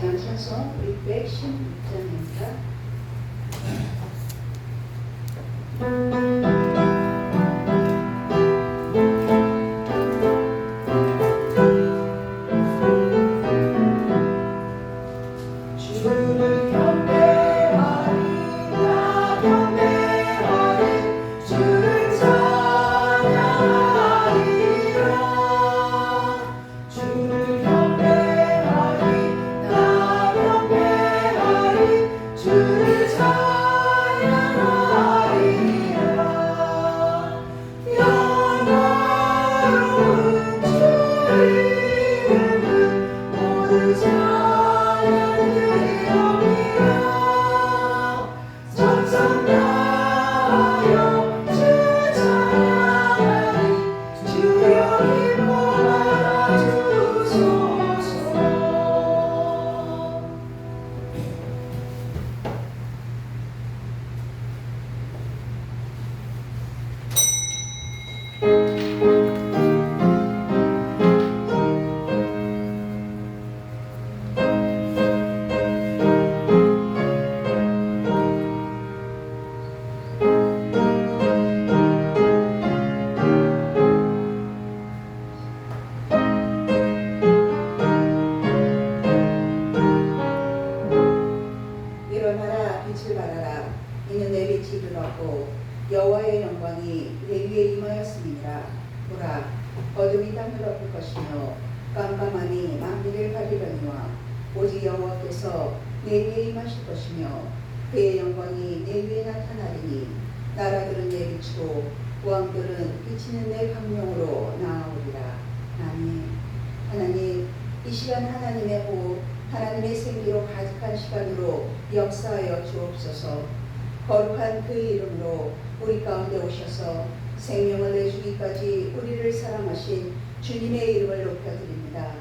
마지막 찬송 616장입니다. 일어나라, 빛을 발하라. 이는 내 빛이 이르렀고 여호와의 영광이 내 위에 임하였음이니라. 보라, 어둠이 땅을 덮을 것이며 깜깜함이 만민을 가리려니와 오직 여호와께서 내 위에 임하실 것이며 그의 영광이 내 위에 나타나리니 나라들은 내 빛으로 왕들은 비치는 내 광명으로 나아오리라. 아멘. 하나님, 이 시간 하나님의 호흡, 하나님의 생기로 가득한 시간으로 역사하여 주옵소서. 거룩한 그 이름으로 우리 가운데 오셔서 생명을 내주기까지 우리를 사랑하신 주님의 이름을 높여드립니다.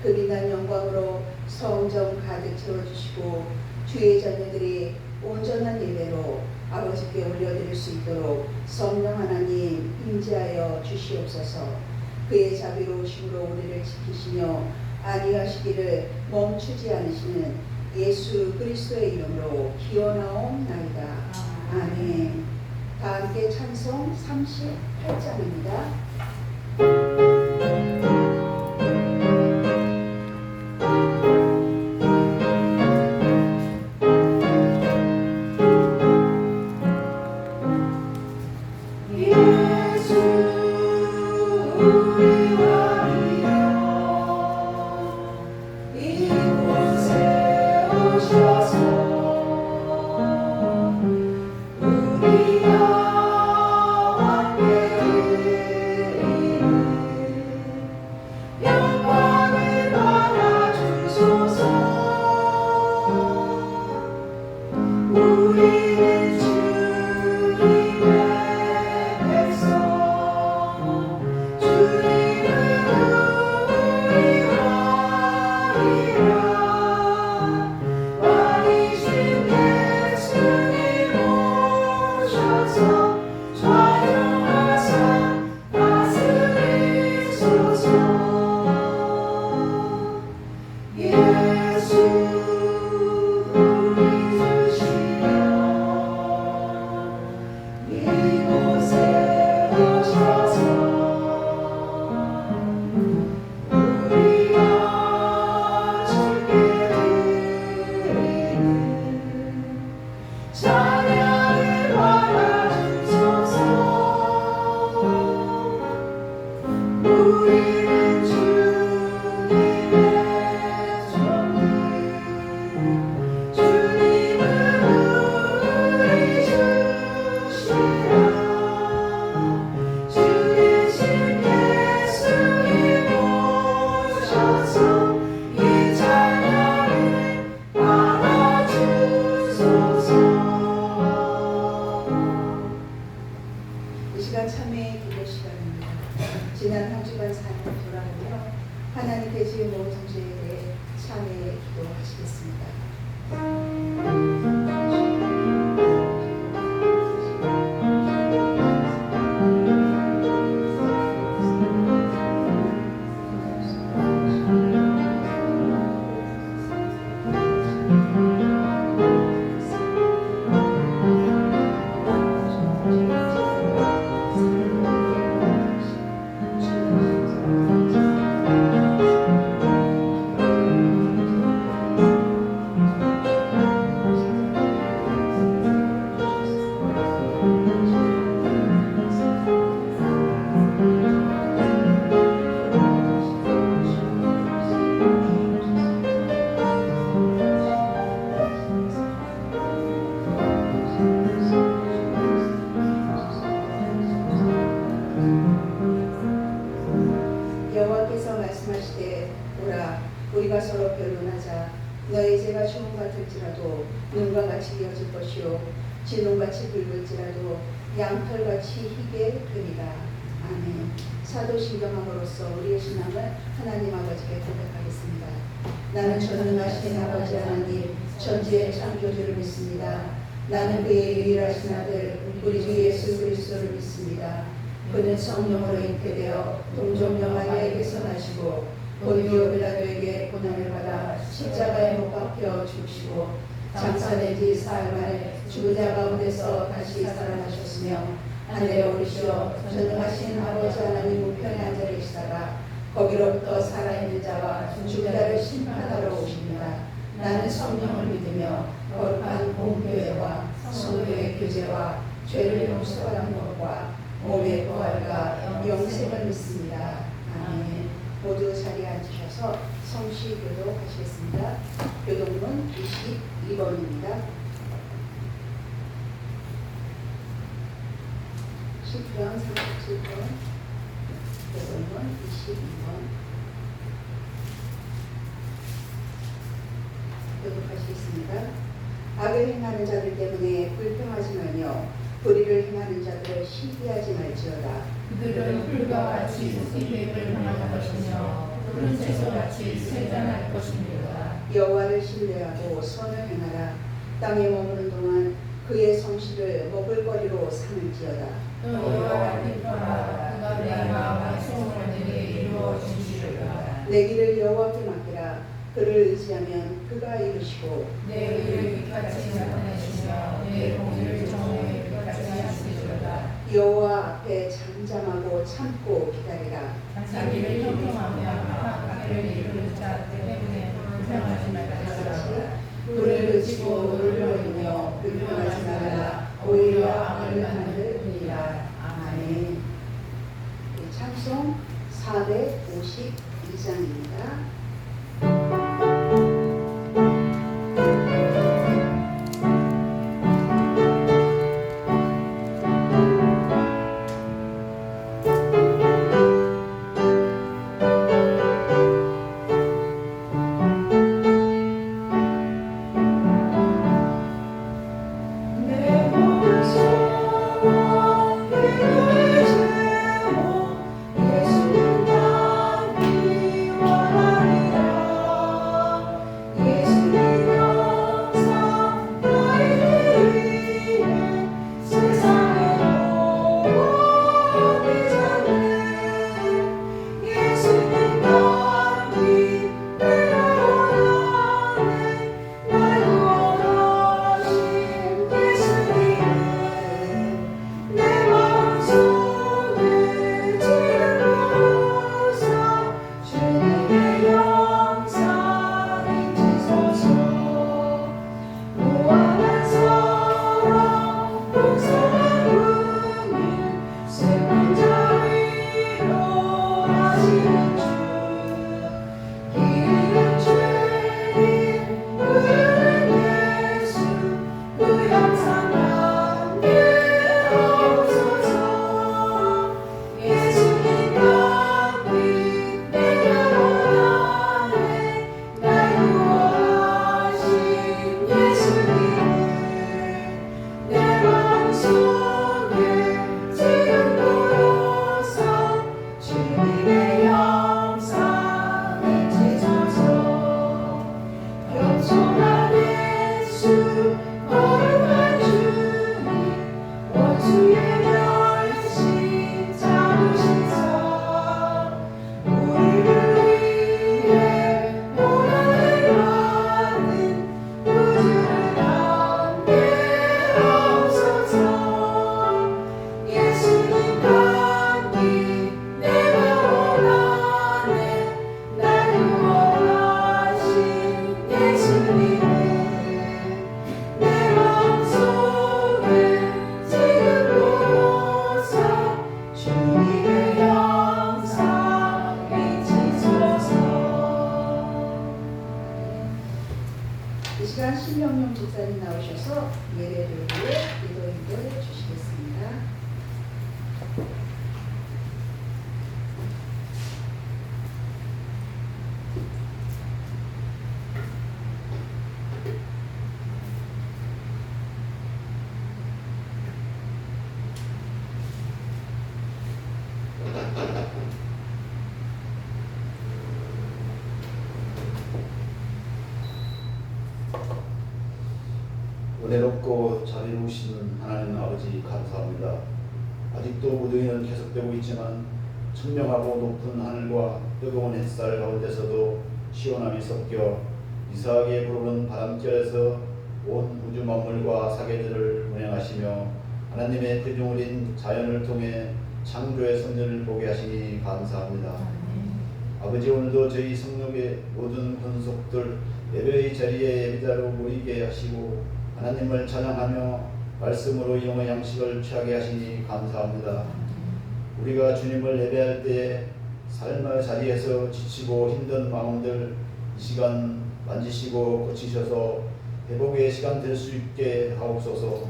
그 빛난 영광으로 성전 가득 채워주시고 주의 자녀들이 온전한 예배로 아버지께 올려드릴 수 있도록 성령 하나님 임재하여 주시옵소서. 그의 자비로우심으로 우리를 지키시며 안위하시기를 멈추지 않으시는 예수 그리스도의 이름으로 기원하옵나이다. 아멘. 다 함께 찬송 38장입니다. 우리와 함께 우리가 서로 변론하자. 너의 죄가 주홍 같을지라도 눈과 같이 이어질 것이요 진홍같이 붉을지라도 양털같이 희게 되리라. 아멘. 사도신경함으로써 우리의 신앙을 하나님 아버지께 고백하겠습니다. 나는 전능하신 아버지 하나님 천지의 창조주를 믿습니다. 나는 그의 유일하신 아들 우리 주 예수 그리스도를 믿습니다. 그는 성령으로 잉태되어 동정녀 마리아에게서 나시고 본디오 빌라도에게 고난을 받아 십자가에 못 박혀 죽으시고 장사된 지 사흘 만에 죽은 자 가운데서 다시 살아나셨으며 하늘에 오르시어 전능하신 아버지 하나님 우편에 앉아 계시다가 거기로부터 살아있는 자와 죽은 자를 심판하러 오십니다. 나는 성령을 믿으며 거룩한 공교회와 성도의 교제와 죄를 용서받는 것과 몸의 부활과 영생을 믿습니다. 아멘. 모두 자리에 앉으셔서 성시 교독하시겠습니다. 교독문 22번입니다. 시편 37번, 교독문 22번 교독하시겠습니다. 악을 행하는 자들 때문에 불평하지 말며 불의를 행하는 자들을 시기하지 말지어다. 그들은 불과 같이 숲이 계획을 향할 것이며 푸른 채소같이 세잔할 것입니다. 여호와를 신뢰하고 선을 행하라. 땅에 머무는 동안 그의 성실을 먹을거리로 삼을지어다. 또 여호와를 기뻐하라. 그가 내 마음의 소원을 내게 이루어 주시리라. 내 길을 여호와께 맡기라. 그를 의지하면 그가 이루시고 내 의를 빛같이 나타내시며 내 공의를 정오에 빛같이 하시리로다. 여호와 앞에 잠잠하고 참고 기다리라. 자기를 형통하며 악을 이루는 자 때문에 불평하지 말라. 불을 그치고 노를 버리며 불평하지 말라. 오히려 악을 만들 뿐이라. 아멘. 찬송 452장입니다. 신명용 목사님 나오셔서 예배를 위해 기도해 주시겠습니다. 은혜롭고 자비로우신 하나님 아버지 감사합니다. 아직도 무더위는 계속되고 있지만 청명하고 높은 하늘과 뜨거운 햇살 가운데서도 시원함이 섞여 이상하게 불어오는 바람결에서 온 우주 만물과 사계들을 운행하시며 하나님의 그중을인 자연을 통해 창조의 섭리를 보게 하시니 감사합니다. 아버지, 오늘도 저희 성령의 모든 권속들 예배의 자리에 예배자로 모이게 하시고 하나님을 찬양하며 말씀으로 영의 양식을 취하게 하시니 감사합니다. 우리가 주님을 예배할 때 삶의 자리에서 지치고 힘든 마음들 이 시간 만지시고 고치셔서 회복의 시간 될 수 있게 하옵소서.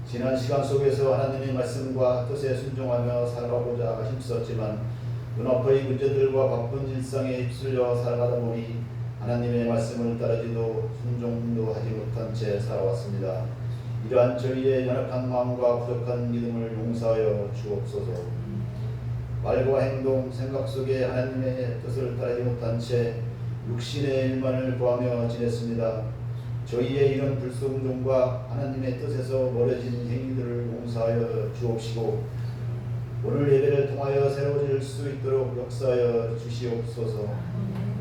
지난 시간 속에서 하나님의 말씀과 뜻에 순종하며 살아가고자 힘썼지만 눈앞의 문제들과 바쁜 일상에 휩쓸려 살아가다 보니 하나님의 말씀을 따르지도 순종도 하지 못한 채 살아왔습니다. 이러한 저희의 연약한 마음과 부족한 믿음을 용서하여 주옵소서. 말과 행동, 생각 속에 하나님의 뜻을 따르지 못한 채 육신의 일만을 구하며 지냈습니다. 저희의 이런 불순종과 하나님의 뜻에서 멀어진 행위들을 용서하여 주옵시고 오늘 예배를 통하여 새로워질 수 있도록 역사하여 주시옵소서.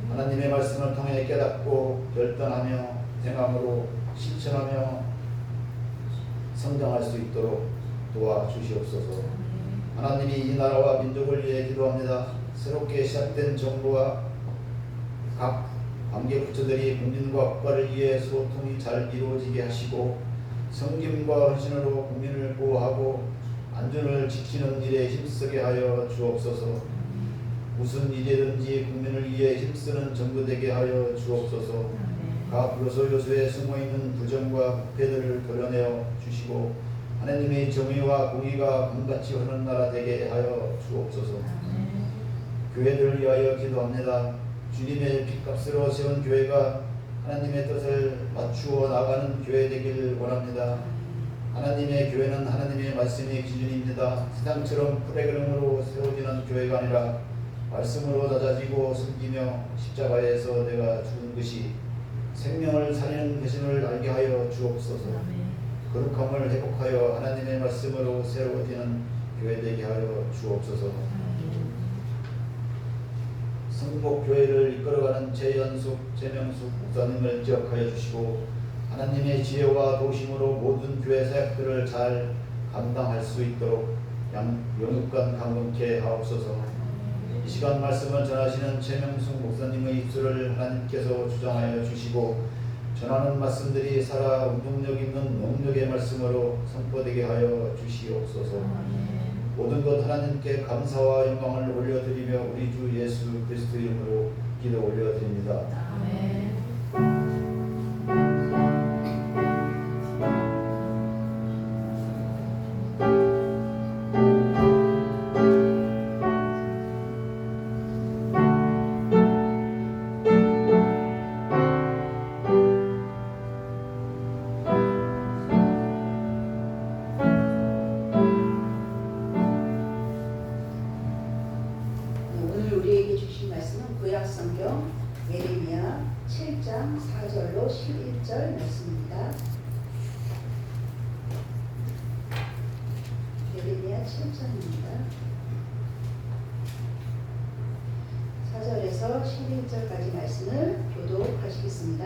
하나님의 말씀을 통해 깨닫고 결단하며 행함으로 실천하며 성장할 수 있도록 도와주시옵소서. 하나님이 이 나라와 민족을 위해 기도합니다. 새롭게 시작된 정부와 각 관계 부처들이 국민과 국가를 위해 소통이 잘 이루어지게 하시고 성김과 헌신으로 국민을 보호하고 안전을 지키는 일에 힘쓰게 하여 주옵소서. 무슨 일이든지 국민을 위해 힘쓰는 정부 되게 하여 주옵소서. 각 요소요소에 숨어있는 부정과 부패들을 도려내어 주시고 하나님의 정의와 공의가 강같이 흐르는 나라 되게 하여 주옵소서. 교회들을 위하여 기도합니다. 주님의 핏값으로 세운 교회가 하나님의 뜻을 맞추어 나가는 교회 되길 원합니다. 하나님의 교회는 하나님의 말씀이 기준입니다. 세상처럼 프로그램으로 세워지는 교회가 아니라 말씀으로 낮아지고 섬기며 십자가에서 내가 죽은 것이 생명을 살리는 것임을 알게 하여 주옵소서. 거룩함을 회복하여 하나님의 말씀으로 새로워지는 교회 되게 하여 주옵소서. 성복교회를 이끌어가는 재연숙, 재명숙 목사님을 기억하여 주시고 하나님의 지혜와 도심으로 모든 교회 사역들을 잘 감당할 수 있도록 영육간 강건케 하옵소서. 이 시간 말씀을 전하시는 최명숙 목사님의 입술을 하나님께서 주장하여 주시고 전하는 말씀들이 살아 운동력 있는 능력의 말씀으로 선포되게 하여 주시옵소서. 모든 것 하나님께 감사와 영광을 올려드리며 우리 주 예수 그리스도 이름으로 기도 올려드립니다. 아멘. 성경 예레미야 7장 4절로 11절 말씀입니다. 예레미야 7장입니다. 4절에서 11절까지 말씀을 교독하시겠습니다.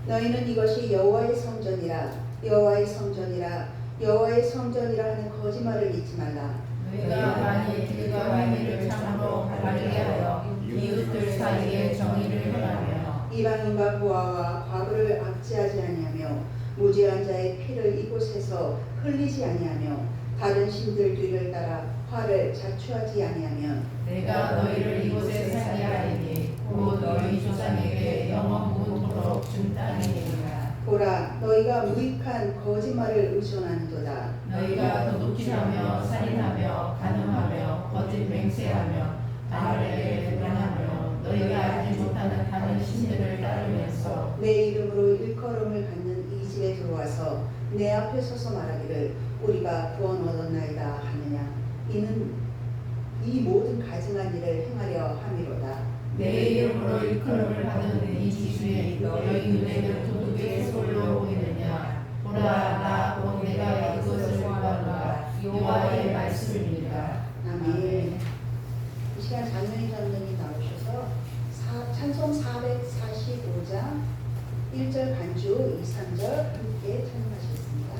너희는 이것이 여호와의 성전이라 여호와의 성전이라 여호와의 성전이라 하는 거짓말을 믿지 말라. 너희가 만일 길과 왕위를 참으로 바르게 하여 이웃들 사이에 정의를 행하며 이방인과 고아와 과부를 압제하지 아니하며 무죄한 자의 피를 이곳에서 흘리지 아니하며 다른 신들 뒤를 따라 화를 자초하지 아니하면 내가 너희를 이곳에 살게 하리니 곧 너희 조상에게 영원토록 준 땅이니라. 보라, 너희가 무익한 거짓말을 의존하는도다. 너희가 도둑질하며 살인하며 간음하며 거짓 맹세하며 바알에게 불안하며 너희가 알지 못하는 다른 신들을 따르면서 내 이름으로 일컬음을 받는 이 집에 들어와서 내 앞에 서서 말하기를 우리가 구원 얻었나이다 하느냐. 이는 이 모든 가증한 일을 행하려 함이로다. 내 이름으로 일컬음을 받은 이 지수에 너희 눈에는 도둑의 솔로 보이느냐. 1절 반주 2, 3절 함께 찬양하시겠습니다.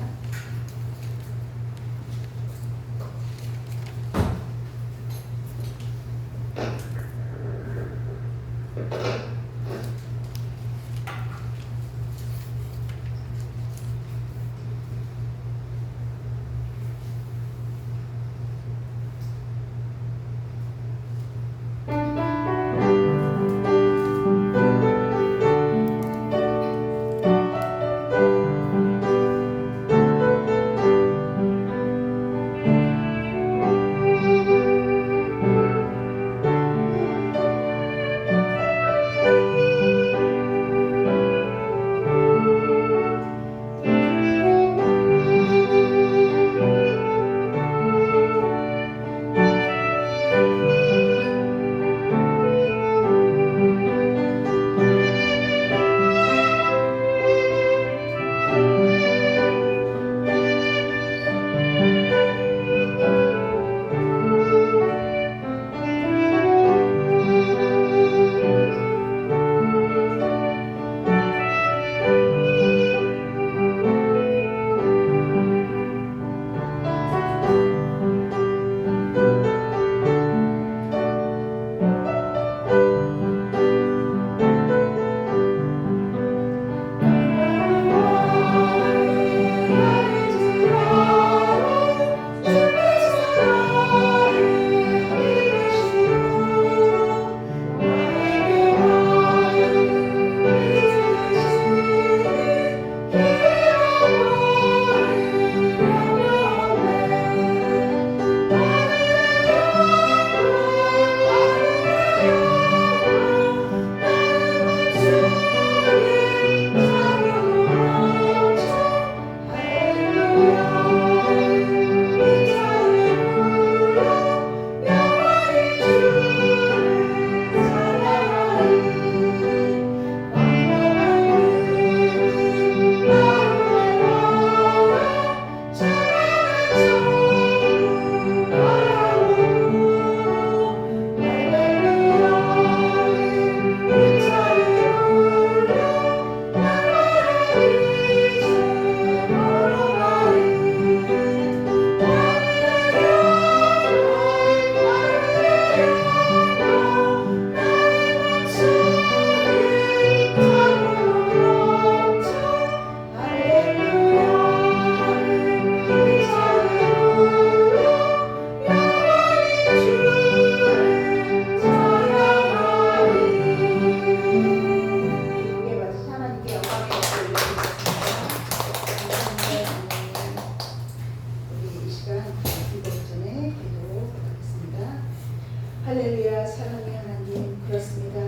할렐루야. 사랑의 하나님, 그렇습니다.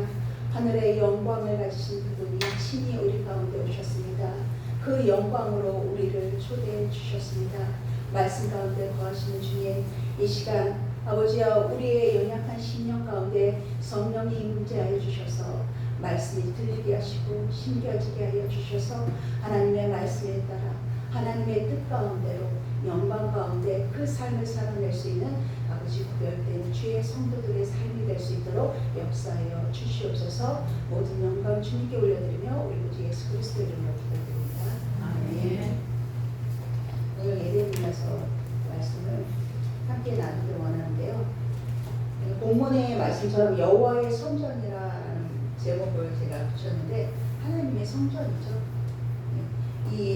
하늘의 영광을 가지신 그분이 친히 우리 가운데 오셨습니다. 그 영광으로 우리를 초대해 주셨습니다. 말씀 가운데 거하시는 주님, 이 시간 아버지여 우리의 연약한 심령 가운데 성령이 임재하여 주셔서 말씀이 들리게 하시고 심겨지게 하여 주셔서 하나님의 말씀에 따라 하나님의 뜻 가운데로 영광 가운데 그 삶을 살아낼 수 있는 아버지 구별된 주의 성도들의 삶이 될 수 있도록 역사하여 주시옵소서. 모든 영광 주님께 올려드리며 우리 구주 예수 그리스도 이름으로 기도드립니다. 아멘. 오늘 예레미야서 말씀을 함께 나누기를 원하는데요. 본문의 말씀처럼 여호와의 성전이라는 제목을 제가 붙였는데 하나님의 성전이죠. 이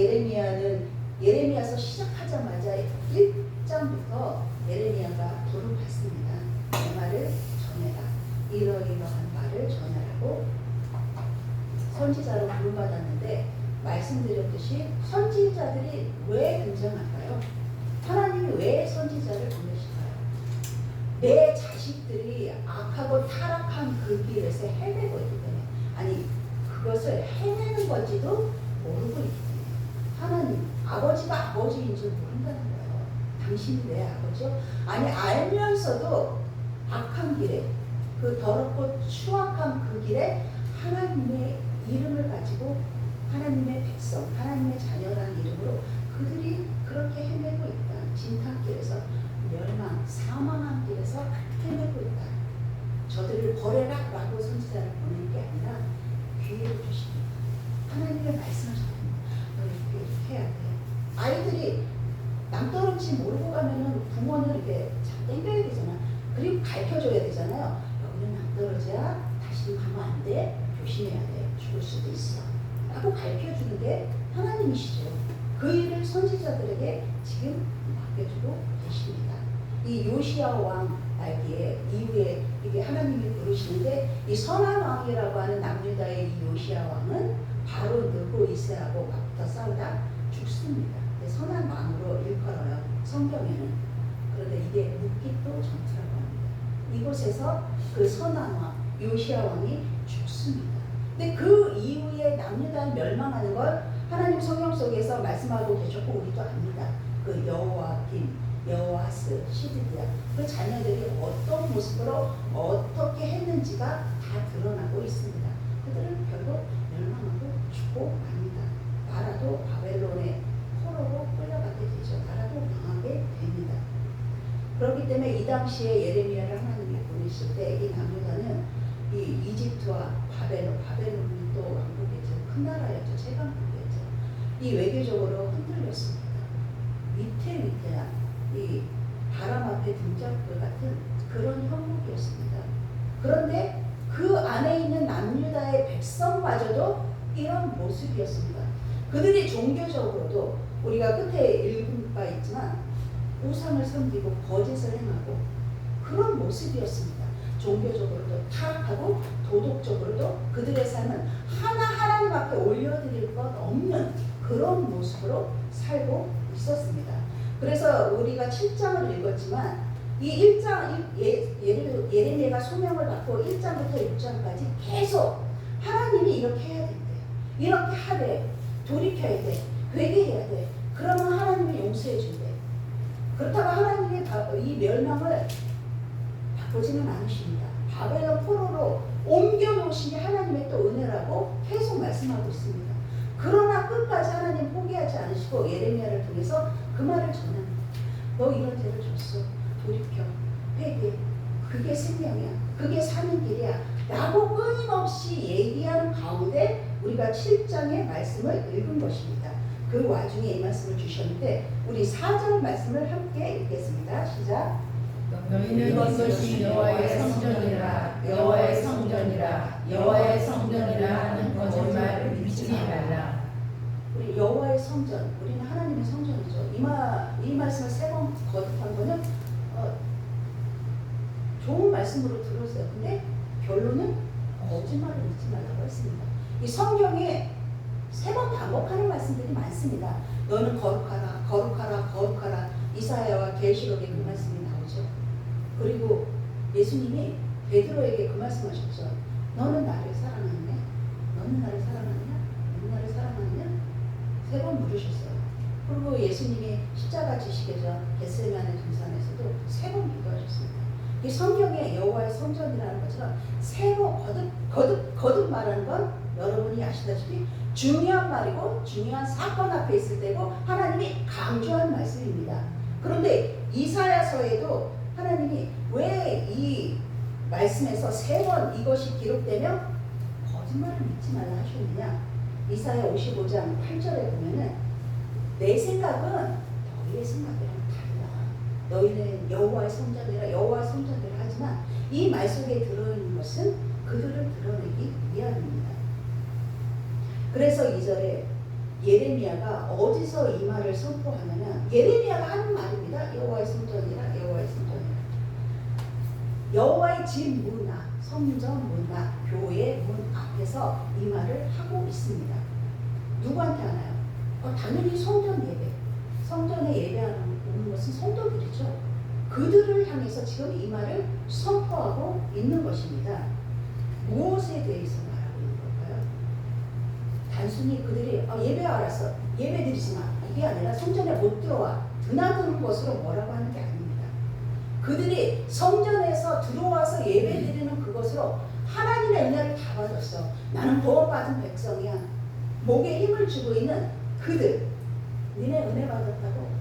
예레미야서 시작하자마자 1장부터 예레미야가 불을 받습니다. 내 말을 전해라. 이러이러한 말을 전하라고 선지자로 부름받았는데 말씀드렸듯이 선지자들이 왜 등장할까요? 하나님이 왜 선지자를 보내실까요? 내 자식들이 악하고 타락한 그 길에서 헤매고 있기 때문에, 아니 그것을 헤매는 건지도 모르고 있기 때문에, 하나님 아버지가 아버지인 줄 모른다는 거예요. 당신이 내 아버지요? 아니 알면서도 악한 길에, 그 더럽고 추악한 그 길에 하나님의 이름을 가지고 하나님의 백성, 하나님의 자녀라는 이름으로 그들이 그렇게 헤매고 있다. 진탕길에서 멸망, 사망한 길에서 헤매고 있다. 저들을 버려라 라고 선지자를 보낸 게 아니라 기회를 주십니다. 하나님의 하나님의 말씀을 전합니다. 너 이렇게 해야 돼. 아이들이 남떨어지 모르고 가면은 부모는 이렇게 잘 땡겨야 되잖아. 그리고 가르쳐줘야 되잖아요. 여기는 남떨어지야. 다시는 가면 안 돼. 조심해야 돼. 죽을 수도 있어. 라고 가르쳐주는 게 하나님이시죠. 그 일을 선지자들에게 지금 맡겨주고 계십니다. 이 요시야 왕 알기에 이후에 이게 하나님이 부르시는데 이 선한 왕이라고 하는 남유다의 이 요시야 왕은 바로 느고 이스라엘하고 맞붙어 싸우다 죽습니다. 선한 왕으로 일컬어요. 성경에는. 그런데 이게 묵깃도 전투라고 합니다. 이곳에서 그 선한 왕 요시야 왕이 죽습니다. 근데 그 이후에 남유다는 멸망하는 걸 하나님 성경 속에서 말씀하고 계셨고 우리도 압니다. 그 여호와김, 여호아스, 시드기야 그 자녀들이 어떤 모습으로 어떻게 했는지가 다 드러나고 있습니다. 그들은 결국 멸망하고 죽고 맙니다. 나라도 바벨론의 포로로 끌려가게 되죠. 나라도 망하게 됩니다. 그렇기 때문에 이 당시에 예레미야를 하나님이 보내실 때 이 남유다는 이 이집트와 바벨론이 또 왕국이죠. 큰 나라였죠. 최강국이었죠. 이 외교적으로 흔들렸습니다. 위태위태한 이 바람 앞에 등짝불 같은 그런 형국이었습니다. 그런데 그 안에 있는 남유다의 백성마저도 이런 모습이었습니다. 그들이 종교적으로도 우리가 끝에 읽은 바 있지만 우상을 섬기고 거짓을 행하고 그런 모습이었습니다. 종교적으로도 타락하고 도덕적으로도 그들의 삶은 하나님 앞에 올려드릴 것 없는 그런 모습으로 살고 있었습니다. 그래서 우리가 7장을 읽었지만 이 1장 예레미야가 소명을 받고 1장부터 6장까지 계속 하나님이 이렇게 해야 된대. 이렇게 하래. 돌이켜야 돼. 회개해야 돼. 그러면 하나님이 용서해 준대. 그렇다고 하나님이 이 멸망을 바꾸지는 않으십니다. 바벨론 포로로 옮겨놓으신 게 하나님의 또 은혜라고 계속 말씀하고 있습니다. 그러나 끝까지 하나님 포기하지 않으시고 예레미야를 통해서 그 말을 전합니다. 너 이런 죄를 줬어. 돌이켜. 회개. 그게 생명이야. 그게 사는 길이야. 라고 끊임없이 얘기하는 가운데 우리가 7장의 말씀을 읽은 것입니다. 그 와중에 이 말씀을 주셨는데 우리 4절 말씀을 함께 읽겠습니다. 시작. 너희는 이것이 여호와의 성전이라 여호와의 성전이라 여호와의 성전이라 하는 거짓말을 믿지 말라. 우리 여호와의 성전, 우리는 하나님의 성전이죠. 이 말씀을 3번 거듭한 거는 좋은 말씀으로 들었어요. 근데 결론은 거짓말을 믿지 말라고 했습니다. 이 성경에 3번 반복하는 말씀들이 많습니다. 너는 거룩하라, 거룩하라, 거룩하라. 이사야와 계시록에 그 말씀이 나오죠. 그리고 예수님이 베드로에게 그 말씀하셨죠. 너는 나를 사랑하느냐? 너는 나를 사랑하느냐? 너는 나를 사랑하느냐? 3번 물으셨어요. 그리고 예수님이 십자가 지시기 전 겟세마네 동산에서도 3번 기도하셨습니다. 이 성경에 여호와의 성전이라는 것처럼 3번 거듭 말하는 건 여러분이 아시다시피 중요한 말이고 중요한 사건 앞에 있을 때고 하나님이 강조한 말씀입니다. 그런데 이사야서에도 하나님이 왜 이 말씀에서 3번 이것이 기록되면 거짓말을 믿지 말라 하셨느냐. 이사야 55장 8절에 보면은 내 생각은 너희의 생각이랑 달라. 너희는 여호와의 성전이라 여호와의 성전이라 하지만 이 말 속에 들어있는 것은 그들을 드러내기 위함입니다. 그래서 2절에 예레미야가 어디서 이 말을 선포하느냐. 예레미야가 하는 말입니다. 여호와의 성전이라 여호와의 성전이라. 여호와의 집 문 앞, 성전 문 앞, 교회 문 앞에서 이 말을 하고 있습니다. 누구한테 하나요? 당연히 성전 예배. 성전에 예배하는 것은 성도들이죠. 그들을 향해서 지금 이 말을 선포하고 있는 것입니다. 무엇에 대해서 말하고 있는 걸까요? 단순히 그들이 예배 알았어. 예배 드리지 마. 이게 아니라 성전에 못 들어와. 드나드는 것으로 뭐라고 하는 게 아닙니다. 그들이 성전에서 들어와서 예배 드리는 그것으로 하나님의 은혜를 다 받았어. 나는 구원받은 백성이야. 목에 힘을 주고 있는 그들. 니네 은혜 받았다고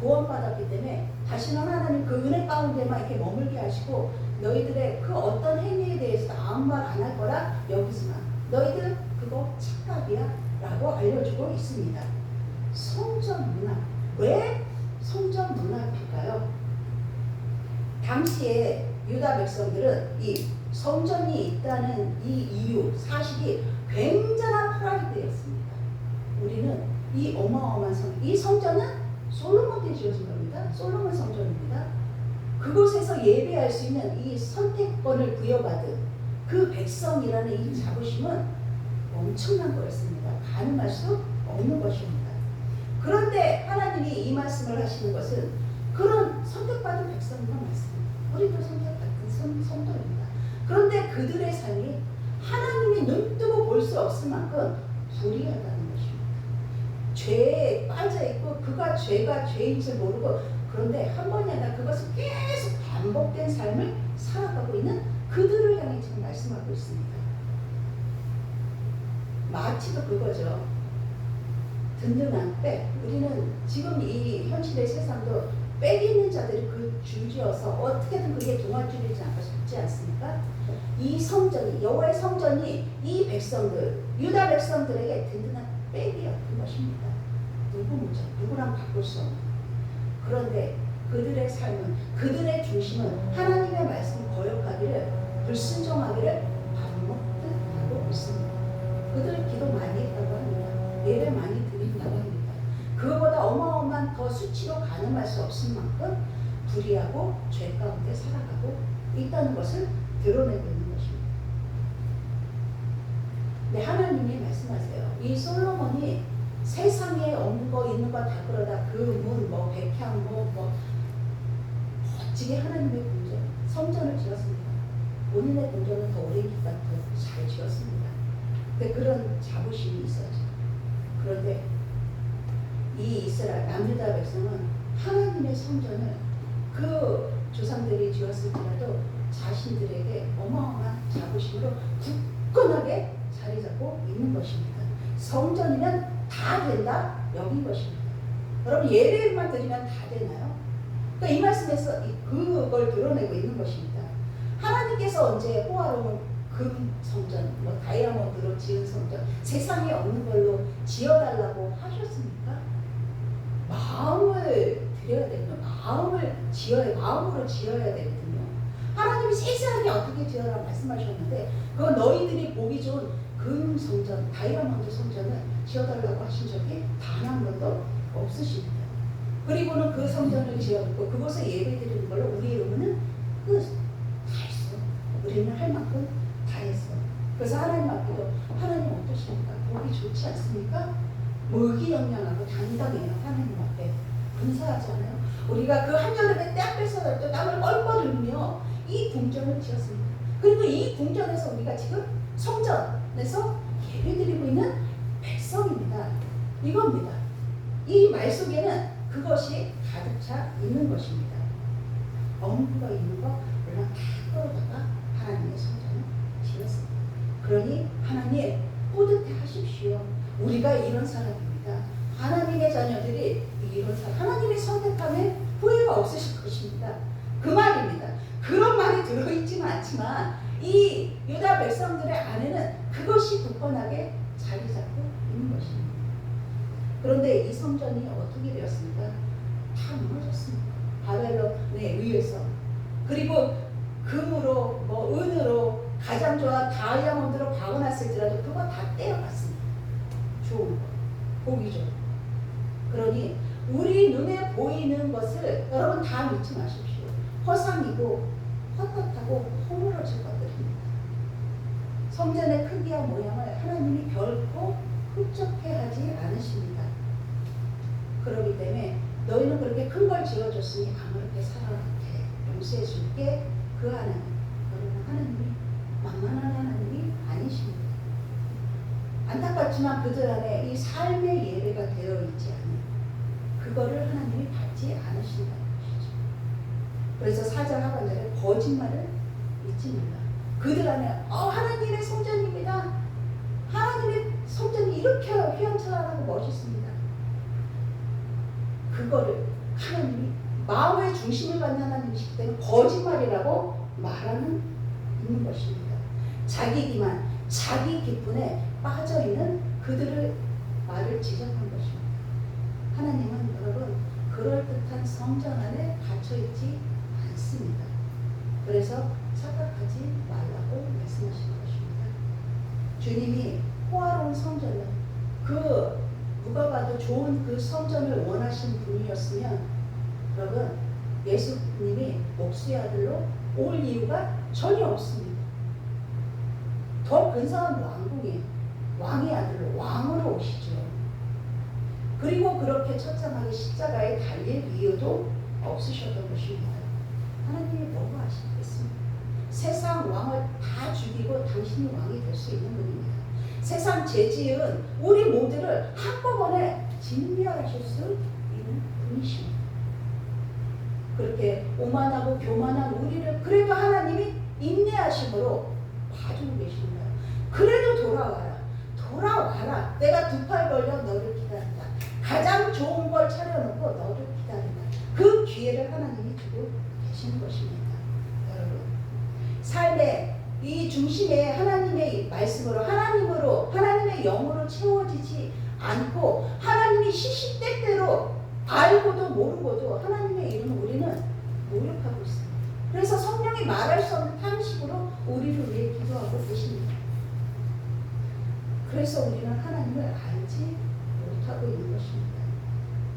구원받았기 때문에 다시는 하나님 그 은혜 가운데만 이렇게 머물게 하시고 너희들의 그 어떤 행위에 대해서 아무 말 안 할 거라 여기지 마. 너희들 그거 더 착각이야 라고 알려주고 있습니다. 성전 문화. 왜 성전 문화일까요? 당시에 유다 백성들은 이 성전이 있다는 이 이유, 사실이 굉장한 프라이드였습니다. 우리는 이 어마어마한 이 성전은 솔로몬 때 지어진 겁니다. 솔로몬 성전입니다. 그곳에서 예배할 수 있는 이 선택권을 부여받은 그 백성이라는 이 자부심은 엄청난 거였습니다. 가늠할 수 없는 것입니다. 그런데 하나님이 이 말씀을 하시는 것은 그런 선택받은 백성만 말씀입니다. 우리도 선택받은 성도입니다. 그런데 그들의 삶이 하나님이 눈뜨고 볼 수 없을 만큼 불의하다는 것입니다. 죄에 빠져있고 그가 죄가 죄인 줄 모르고 그런데 한 번이 아니라 그것을 계속 반복된 삶을 살아가고 있는 그들을 향해 지금 말씀하고 있습니다. 마치도 그거죠. 든든한 백. 우리는 지금 이 현실의 세상도 빽 있는 자들이 그 줄지어서 어떻게든 그게 동아줄이지 않고 싶지 않습니까? 이 성전이, 여호와의 성전이 이 백성들, 유다 백성들에게 든든한 빽이었던 것입니다. 누구랑 바꿀 수 없는. 그런데 그들의 삶은, 그들의 중심은 하나님의 말씀을 거역하기를, 불순종하기를 밥 먹듯 하고 있습니다. 그들 기도 많이 했다고 합니다. 예배 많이 드린다고 합니다. 그거보다 어마어마한 더 수치로 가늠할 수 없을 만큼 불의하고 죄 가운데 살아가고 있다는 것을 드러내고 있는 것입니다. 네, 하나님이 말씀하세요. 이 솔로몬이 세상에 없는 거 있는 거 다 그러다 그 문, 뭐 백향, 멋지게 하나님의 궁전, 성전을 지었습니다. 본인의 궁전은 더 오랜 기간 더 잘 지었습니다. 근데 그런 자부심이 있었죠. 그런데 이 이스라엘 남유다 백성은 하나님의 성전을 그 조상들이 지었을지라도 자신들에게 어마어마한 자부심으로 굳건하게 자리 잡고 있는 것입니다. 성전이면 다 된다 여긴 것입니다. 여러분 예배만 드리면 다 되나요? 그러니까 이 말씀에서 그걸 드러내고 있는 것입니다. 하나님께서 언제 호화로운 금 성전, 다이아몬드로 지은 성전, 세상에 없는 걸로 지어달라고 하셨습니까? 마음을 드려야 되거든요. 마음으로 지어야 되거든요. 하나님이 세세하게 어떻게 지어라 말씀하셨는데 그건 너희들이 보기 좋은 금 성전, 다이아몬드 성전을 지어달라고 하신 적이 단 한 번도 없으십니다. 그리고는 그 성전을 지어놓고 그곳에 예배드리는 걸로 우리 이름은 다 했어. 우리는 할 만큼 다 했어. 그래서 하나님 앞에도 하나님 어떠십니까? 보기 좋지 않습니까? 의기양양하고 당당해요. 하나님 앞에 근사하잖아요. 우리가 그 한여름에 때 앞에서 또 땀을 뻘뻘 흘리며 이 궁전을 지었습니다. 그리고 이 궁전에서 우리가 지금 성전에서 예배드리고 있는 백성입니다. 이겁니다. 이 말 속에는 그것이 가득 차 있는 것입니다. 엄부가 있는 거 물론 다 끌어다가 하나님의 성전을 지었습니다. 그러니 하나님 뿌듯해 하십시오. 우리가 이런 사람입니다. 하나님의 자녀들이 이런 사람, 하나님의 선택함에 후회가 없으실 것입니다. 그 말입니다. 그런 말이 들어있지는 않지만 이 유다 백성들의 안에는 그것이 굳건하게 자리 잡고 있는 것입니다. 그런데 이 성전이 어떻게 되었습니까? 다 무너졌습니다. 바벨론에 의해서. 그리고 금으로 은으로 가장 좋아한 다이아몬드로 박아놨을지라도 그거 다 떼어갔습니다. 좋은 거, 보기 좋은 거. 그러니 우리 눈에 보이는 것을 여러분 다 믿지 마십시오. 허상이고 헛헛하고 허물어질 것들입니다. 성전의 크기와 모양을 하나님이 결코 흡족해 하지 않으십니다. 그렇기 때문에 너희는 그렇게 큰 걸 지어줬으니 아무렇게 살아가게 용서해 줄게. 그 하나님, 너희는 하나님이 만만한 하나님이 아니십니다. 안타깝지만 그들 안에 이 삶의 예배가 되어 있지 않은 그거를 하나님이 받지 않으신다는 것이죠. 그래서 4장 하반절에 거짓말을 잊지 말라. 그들 안에 하나님의 성전입니다. 하나님의 성전이 이렇게 휘황찬란하고 멋있습니다. 그거를 하나님이 마음의 중심을 갖는 하나님이시기 때문에 거짓말이라고 말하는 있는 것입니다. 자기 기만, 자기 기쁨에 빠져있는 그들의 말을 지적한 것입니다. 하나님은 여러분 그럴듯한 성전 안에 갇혀있지 않습니다. 그래서 착각하지 말라고 말씀하시는 것입니다. 주님이 호화로운 성전을 누가 봐도 좋은 그 성전을 원하신 분이었으면 여러분 예수님이 목수의 아들로 올 이유가 전혀 없습니다. 더 근사한 왕궁에 왕의 아들로 왕으로 오시죠. 그리고 그렇게 처참하게 십자가에 달릴 이유도 없으셨던 것입니다. 하나님이 뭐가 아시겠습니까? 세상 왕을 다 죽이고 당신이 왕이 될 수 있는 분입니다. 세상 죄지은 우리 모두를 한꺼번에 진멸하실 수 있는 분이십니다. 그렇게 오만하고 교만한 우리를 그래도 하나님이 인내하심으로 봐주고 계십니다. 그래도 돌아와라. 내가 두 팔 걸려 너를 기다린다. 가장 좋은 걸 차려놓고 너를 기다린다. 그 기회를 하나님이 주고 계시는 것입니다. 여러분 삶의 이 중심에 하나님의 말씀으로 하나님의 영으로 채워지지 않고 하나님이 시시때때로 알고도 모르고도 하나님의 이름을 우리는 모욕하고 있습니다. 그래서 성령이 말할 수 없는 방식으로 우리를 위해 기도하고 계십니다. 그래서 우리는 하나님을 알지 못하고 있는 것입니다.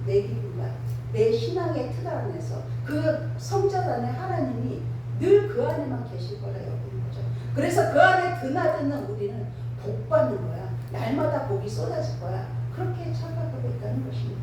내 기분과 내 신앙의 틀 안에서 그 성전 안에 하나님이 늘 그 안에만 계실 거라 여기는 거죠. 그래서 그 안에 드나드는 우리는 복 받는 거야. 날마다 복이 쏟아질 거야. 그렇게 착각하고 있다는 것입니다.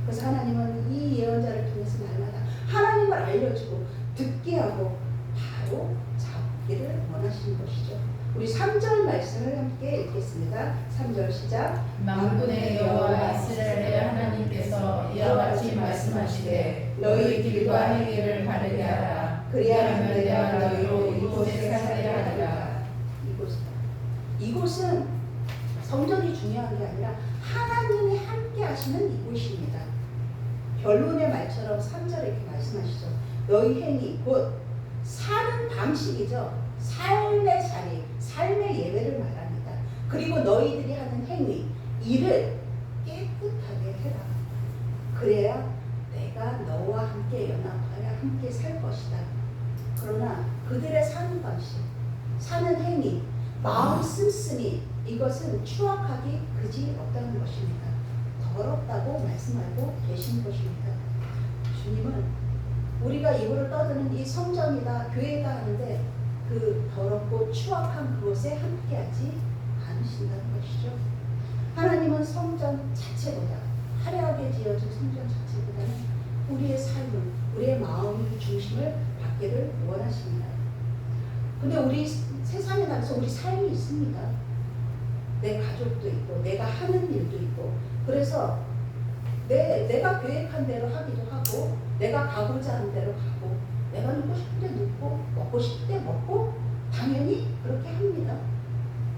그래서 하나님은 이 예언자를 통해서 날마다 하나님을 알려주고 듣게 하고 바로 잡기를 원하시는 것이죠. 우리 3절 말씀을 함께 읽겠습니다. 3절 시작. 만군의 여호와 이스라엘의 하나님께서 이와 같이 말씀하시되 너희 길과 행위를 바르게 하라. 그리하면 내가 너희로 이곳에 살게 하리라. 이곳은 성전이 중요한 게 아니라 하나님이 함께 하시는 이곳입니다. 결론의 말처럼 3절에 이렇게 말씀하시죠. 너희 행위 곧 사는 방식이죠. 삶의 자리, 삶의 예배를 말합니다. 그리고 너희들이 하는 행위, 일을 깨끗하게 해라. 그래야 내가 너와 함께 연합하여 함께 살 것이다. 그러나 그들의 사는 방식, 사는 행위, 마음 씀씀이 이것은 추악하기 그지 없다는 것입니다. 더럽다고 말씀하고 계신 것입니다. 주님은 우리가 입으로 떠드는 이 성전이다, 교회다 하는데 그 더럽고 추악한 그곳에 함께하지 않으신다는 것이죠. 하나님은 성전 자체보다 화려하게 지어진 성전 자체보다는 우리의 삶을, 우리의 마음의 중심을 받기를 원하십니다. 근데 우리 세상에 나가서 우리 삶이 있습니다. 내 가족도 있고 내가 하는 일도 있고 그래서 내가 계획한 대로 하기도 하고 내가 가고자 하는 대로 가고 내가 눕고 싶을 때 눕고 먹고 싶을 때 먹고 당연히 그렇게 합니다.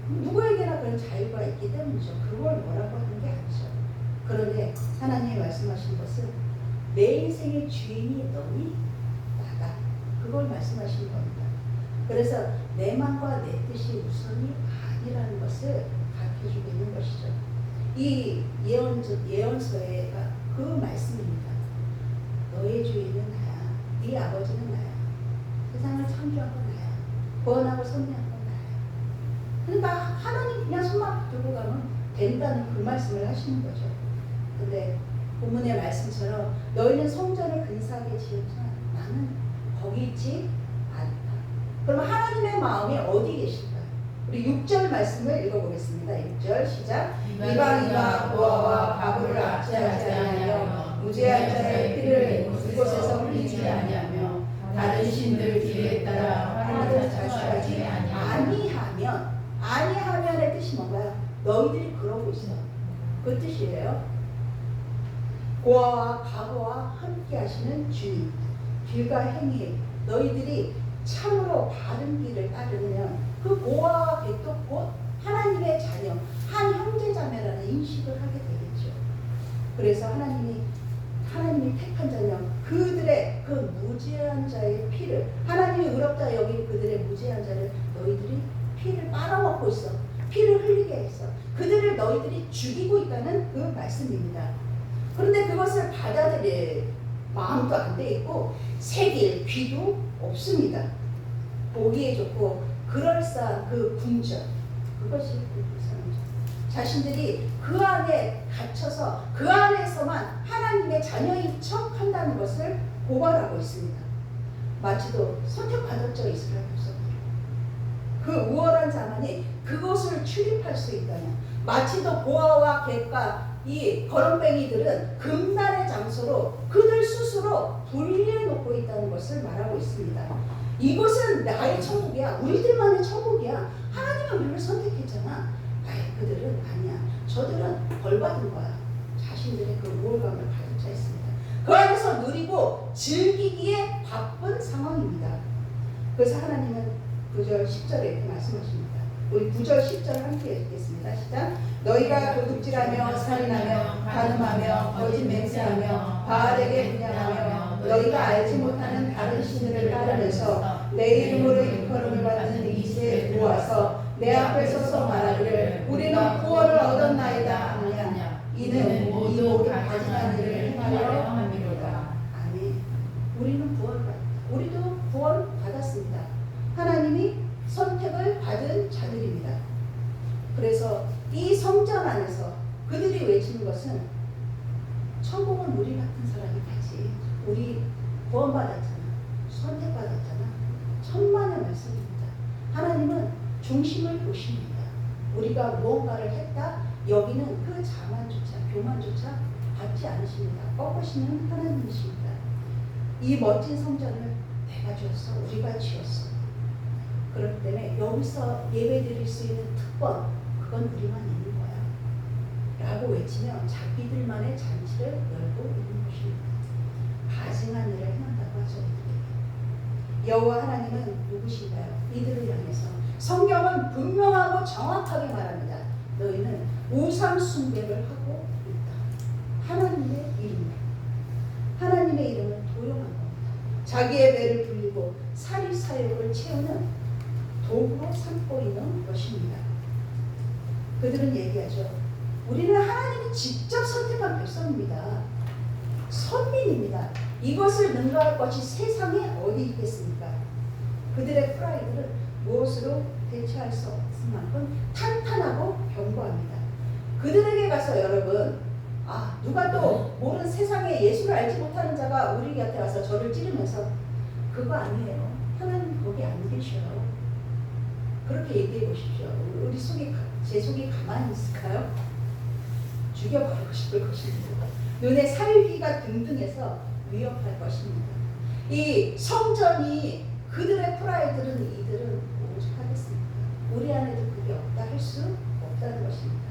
누구에게나 그런 자유가 있기 때문이죠. 그걸 뭐라고 하는 게 아니죠. 그런데 하나님이 말씀하신 것은 내 인생의 주인이 너니 나다. 그걸 말씀하시는 겁니다. 그래서 내 마음과 내 뜻이 우선이 아니라는 것을 가르쳐주고 있는 것이죠. 이 예언서의 그 말씀입니다. 너의 주인은 나야. 네 아버지는 나야. 세상을 창조한 건 나야. 구원하고 섭리한 건 나야. 그러니까 하나님 그냥 손만 들고 가면 된다는 그 말씀을 하시는 거죠. 근데 본문의 말씀처럼 너희는 성전을 근사하게 지었지만 나는 거기 있지 않다. 그럼 하나님의 마음이 어디 계실까? 우리 6절 말씀을 읽어보겠습니다. 6절 시작. 이방인과 고아와 과부를 압제하지 아니하며 무죄한 자의 피를 이곳에서 흘리지 아니하며 다른 신들 뒤에 따라 화를 자초하지 아니하면의 뜻이 뭔가요? 너희들이 그러고 있어. 그 뜻이에요. 고아와 과부와 함께 하시는 주님, 길과 행위, 너희들이 참으로 바른 길을 따르면 그 고아와 백도 곧 하나님의 자녀, 한 형제자매라는 인식을 하게 되겠죠. 그래서 하나님이 택한 자녀, 그들의 그 무죄한 자의 피를, 하나님이 의롭다 여긴 그들의 무죄한 자를 너희들이 피를 빨아먹고 있어. 피를 흘리게 했어. 그들을 너희들이 죽이고 있다는 그 말씀입니다. 그런데 그것을 받아들일 마음도 안 돼 있고 새길 귀도 없습니다. 보기에 좋고 그럴싸한 그 궁전, 그것이 불쌍하죠. 자신들이 그 안에 갇혀서 그 안에서만 하나님의 자녀인 척 한다는 것을 고발하고 있습니다. 마치도 선택받았죠. 이스라엘 백성들. 그 우월한 자만이 그곳을 출입할 수 있다냐. 마치도 보아와 객과 이 거렁뱅이들은 금난의 장소로 그들 스스로 분리해놓고 있다는 것을 말하고 있습니다. 이곳은 나의 천국이야. 우리들만의 천국이야. 하나님은 우리를 선택했잖아. 아이, 그들은 아니야. 저들은 벌받은 거야. 자신들의 그 우월감을 가득 차 있습니다. 그 안에서 누리고 즐기기에 바쁜 상황입니다. 그래서 하나님은 9절 10절에 이렇게 말씀하십니다. 우리 9절 10절 함께 읽겠습니다. 시작. 너희가 도둑질하며 살인하며 간음하며 거짓 맹세하며 바알에게 분양하며 너희가 알지 못하는 다른 신들을 따르면서 내 이름으로 일컬음을 받는 이스에 모아서 내 앞에 서서 말하기를 우리는 구원을 얻었나이다 하느냐. 이는 모두 가증한 일을 행하려 함이로다. 아멘. 우리는 우리도 구원 받았습니다. 하나님이 선택을 받은 자들입니다. 그래서 이 성전 안에서 그들이 외치는 것은 천국은 우리 같은 사람이 가지. 우리 구원받았잖아. 선택받았잖아. 천만의 말씀입니다. 하나님은 중심을 보십니다. 우리가 무언가를 했다. 여기는 그 자만조차 교만조차 받지 않으십니다. 꺾으시는 하나님이십니다. 이 멋진 성전을 내가 지었어. 우리가 지었어. 그렇기 때문에 여기서 예배드릴 수 있는 특권, 그건 우리만 있는 거야 라고 외치며 자기들만의 잔치를 열고 있는 것입니다. 가증한 일을 행한다고 하죠. 여호와 하나님은 누구신가요? 이들을 향해서 성경은 분명하고 정확하게 말합니다. 너희는 우상 숭배를 하고 있다. 하나님의 이름, 하나님의 이름은 도용한 겁니다. 자기의 배를 불리고 사리사욕을 채우는 도구로 삼고 있는 것입니다. 그들은 얘기하죠. 우리는 하나님이 직접 선택한 백성입니다. 선민입니다. 이것을 능가할 것이 세상에 어디 있겠습니까? 그들의 프라이드를 무엇으로 대체할 수 없을 만큼 탄탄하고 견고합니다. 그들에게 가서 여러분, 누가 또 모르는 세상에 예수를 알지 못하는 자가 우리 곁에 와서 저를 찌르면서 그거 아니에요. 하나님 거기 안 계셔요. 그렇게 얘기해 보십시오. 우리 속에, 제 속이 가만히 있을까요? 죽여버리고 싶을 것입니다. 눈에 살기가 등등해서 위협할 것입니다. 이 성전이 그들의 프라이드는 이들은 오죽하겠습니까? 우리 안에도 그게 없다 할 수 없다는 것입니다.